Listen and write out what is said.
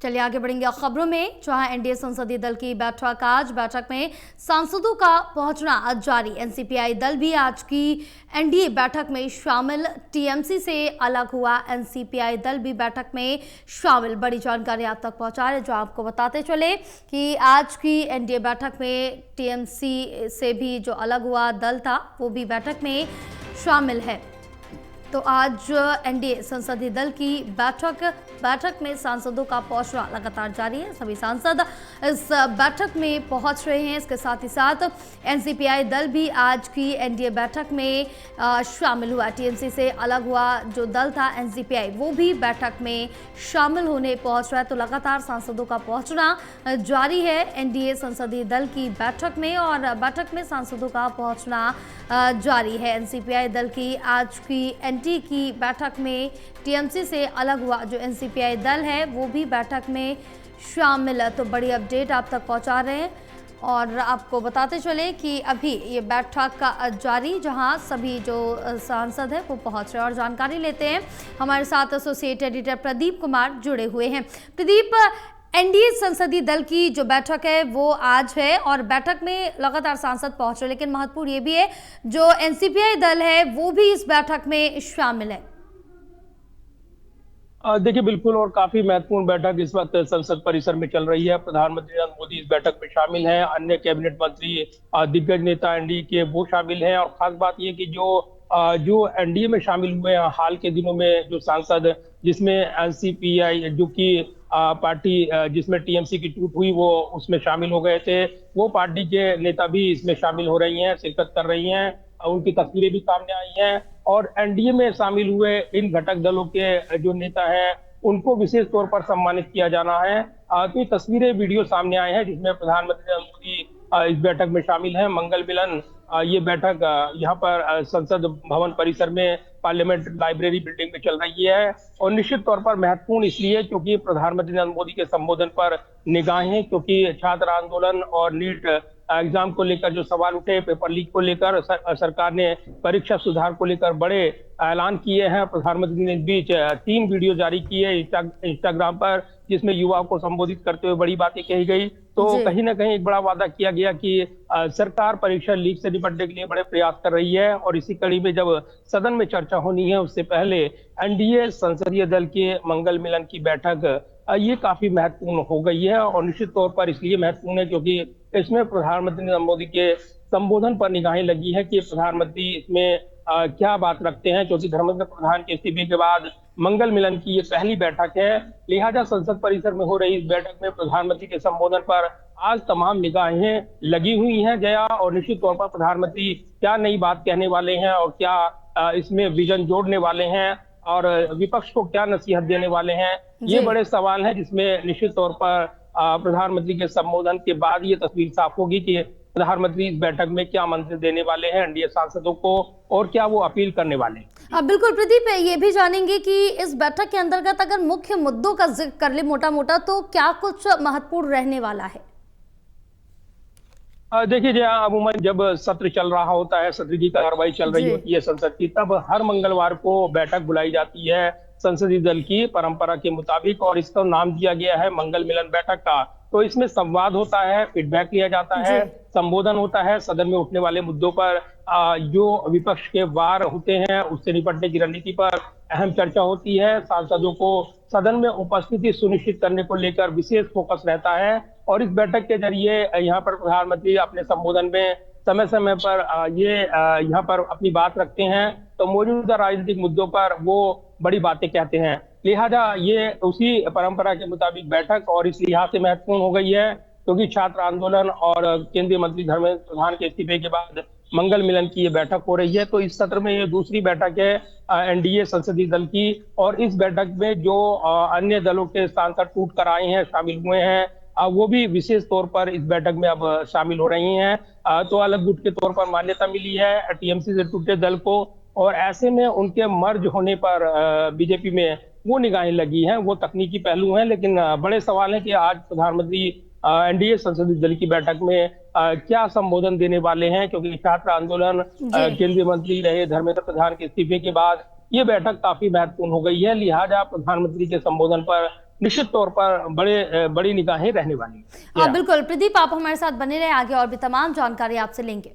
चलिए आगे बढ़ेंगे खबरों में, जहां एनडीए संसदीय दल की बैठक में सांसदों का पहुंचना जारी। एनसीपीआई दल भी आज की एनडीए बैठक में शामिल। टीएमसी से अलग हुआ एनसीपीआई दल भी बैठक में शामिल। बड़ी जानकारी आप तक पहुंचा रहे, जो आपको बताते चले कि आज की एनडीए बैठक में टीएमसी से भी जो अलग हुआ दल था वो भी बैठक में शामिल है। तो आज एनडीए संसदीय दल की बैठक में सांसदों का पहुंचना लगातार जारी है। सभी सांसद इस बैठक में पहुंच रहे हैं। इसके साथ ही साथ एनसीपीआई दल भी आज की एनडीए बैठक में शामिल हुआ। टीएमसी से अलग हुआ जो दल था एनसीपीआई, वो भी बैठक में शामिल होने पहुंच रहा है। तो लगातार सांसदों का पहुंचना जारी है एनडीए संसदीय दल की बैठक में, और बैठक में सांसदों का पहुंचना जारी है। एनसीपीआई दल की आज की एनटी की बैठक में टीएमसी से अलग हुआ जो एनसीपीआई दल है वो भी बैठक में शामिल है। तो बड़ी अपडेट आप तक पहुंचा रहे हैं और आपको बताते चले कि अभी ये बैठक का जारी, जहां सभी जो सांसद हैं वो पहुंच रहे हैं। और जानकारी लेते हैं, हमारे साथ एसोसिएट एडिटर प्रदीप कुमार जुड़े हुए हैं। प्रदीप, एनडीए संसदीय दल की जो बैठक है वो आज है और बैठक में लगातार सांसद पहुंच रहे हैं, लेकिन महत्वपूर्ण ये भी है जो एनसीपीआई दल है वो भी इस बैठक में शामिल है। देखिए, बिल्कुल, और काफी महत्वपूर्ण बैठक इस वक्त संसद परिसर में चल रही है। प्रधानमंत्री नरेंद्र मोदी इस बैठक में शामिल हैं, अन्य कैबिनेट मंत्री, दिग्गज नेता एनडीए के वो शामिल हैं। और खास बात ये कि जो एनडीए में शामिल हुए हैं हाल के दिनों में जो सांसद, जिसमें एनसीपीआई जो कि पार्टी जिसमें टीएमसी की टूट हुई वो उसमें शामिल हो गए थे, वो पार्टी के नेता भी इसमें शामिल हो रही हैं, शिरकत कर रही हैं। उनकी तस्वीरें भी सामने आई हैं। और एनडीए में शामिल हुए इन घटक दलों के जो नेता हैं उनको विशेष तौर पर सम्मानित किया जाना है। तो ये तस्वीरें, वीडियो सामने आए हैं जिसमें प्रधानमंत्री नरेंद्र मोदी इस बैठक में शामिल हैं। मंगल मिलन ये बैठक यहाँ पर संसद भवन परिसर में पार्लियामेंट लाइब्रेरी बिल्डिंग में चल रही है। और निश्चित तौर पर महत्वपूर्ण इसलिए क्योंकि प्रधानमंत्री नरेंद्र मोदी के संबोधन पर निगाहें, क्योंकि छात्र आंदोलन और नीट एग्जाम को लेकर जो सवाल उठे, पेपर लीक को लेकर सरकार ने परीक्षा सुधार को लेकर बड़े ऐलान किए हैं। प्रधानमंत्री ने इस बीच 3 वीडियो जारी किए इंस्टाग्राम पर, जिसमें युवाओं को संबोधित करते हुए बड़ी बातें कही गई। तो कहीं ना कहीं एक बड़ा वादा किया गया कि सरकार परीक्षा लीक से निपटने के लिए बड़े प्रयास कर रही है। और इसी कड़ी में जब सदन में चर्चा होनी है उससे पहले एनडीए संसदीय दल के मंगल मिलन की बैठक ये काफी महत्वपूर्ण हो गई है। और निश्चित तौर पर इसलिए महत्वपूर्ण है क्योंकि इसमें प्रधानमंत्री नरेंद्र मोदी के संबोधन पर निगाहें लगी है कि प्रधानमंत्री इसमें क्या बात रखते हैं, क्योंकि धर्मेंद्र प्रधान के इस्तीफे के बाद मंगल मिलन की ये पहली बैठक है। लिहाजा संसद परिसर में हो रही इस बैठक में प्रधानमंत्री के संबोधन पर आज तमाम निगाहें लगी हुई हैं जया। और निश्चित तौर पर प्रधानमंत्री क्या नई बात कहने वाले हैं और क्या इसमें विजन जोड़ने वाले हैं और विपक्ष को क्या नसीहत देने वाले हैं, ये बड़े सवाल हैं, जिसमें निश्चित तौर पर प्रधानमंत्री के संबोधन के बाद ये तस्वीर साफ होगी कि प्रधानमंत्री इस बैठक में क्या मंत्र देने वाले हैं एनडीए सांसदों को और क्या वो अपील करने वाले हैं। बिल्कुल प्रदीप, ये भी जानेंगे कि इस बैठक के अंतर्गत अगर मुख्य मुद्दों का जिक्र कर ले मोटा मोटा, तो क्या कुछ महत्वपूर्ण रहने वाला है? देखिए जया, अमूमन जब सत्र चल रहा होता है, सत्र की कार्रवाई चल रही होती है संसद की, तब हर मंगलवार को बैठक बुलाई जाती है संसदीय दल की परंपरा के मुताबिक, और इसका नाम दिया गया है मंगल मिलन बैठक का। तो इसमें संवाद होता है, फीडबैक लिया जाता है, संबोधन होता है, सदन में उठने वाले मुद्दों पर जो विपक्ष के वार होते हैं उससे निपटने की रणनीति पर अहम चर्चा होती है। सांसदों को सदन में उपस्थिति सुनिश्चित करने को लेकर विशेष फोकस रहता है। और इस बैठक के जरिए यहाँ पर प्रधानमंत्री अपने संबोधन में समय समय पर यहाँ पर अपनी बात रखते हैं, तो मौजूदा राजनीतिक मुद्दों पर वो बड़ी बातें कहते हैं। लिहाजा ये उसी परंपरा के मुताबिक बैठक और इस लिहाज से महत्वपूर्ण हो गई है क्योंकि छात्र आंदोलन और केंद्रीय मंत्री धर्मेंद्र प्रधान के इस्तीफे के बाद मंगल मिलन की ये बैठक हो रही है। तो इस सत्र में ये दूसरी बैठक है एनडीए संसदीय दल की। और इस बैठक में जो अन्य दलों के सांसद टूट कर आए हैं, शामिल हुए हैं, वो भी विशेष तौर पर इस बैठक में अब शामिल हो रही हैं। तो अलग गुट के तौर पर मान्यता मिली है टीएमसी से टूटे दल को, और ऐसे में उनके मर्ज होने पर बीजेपी में वो निगाहें लगी हैं। वो तकनीकी पहलू हैं, लेकिन बड़े सवाल है कि आज प्रधानमंत्री एनडीए संसदीय दल की बैठक में क्या संबोधन देने वाले हैं, क्योंकि छात्र आंदोलन केंद्रीय मंत्री रहे धर्मेंद्र प्रधान के इस्तीफे के बाद ये बैठक काफी महत्वपूर्ण हो गई है। लिहाजा प्रधानमंत्री के संबोधन पर निश्चित तौर पर बड़ी निगाहें रहने वाली हैं। हाँ बिल्कुल प्रदीप, आप हमारे साथ बने रहे, आगे और भी तमाम जानकारी आपसे लेंगे।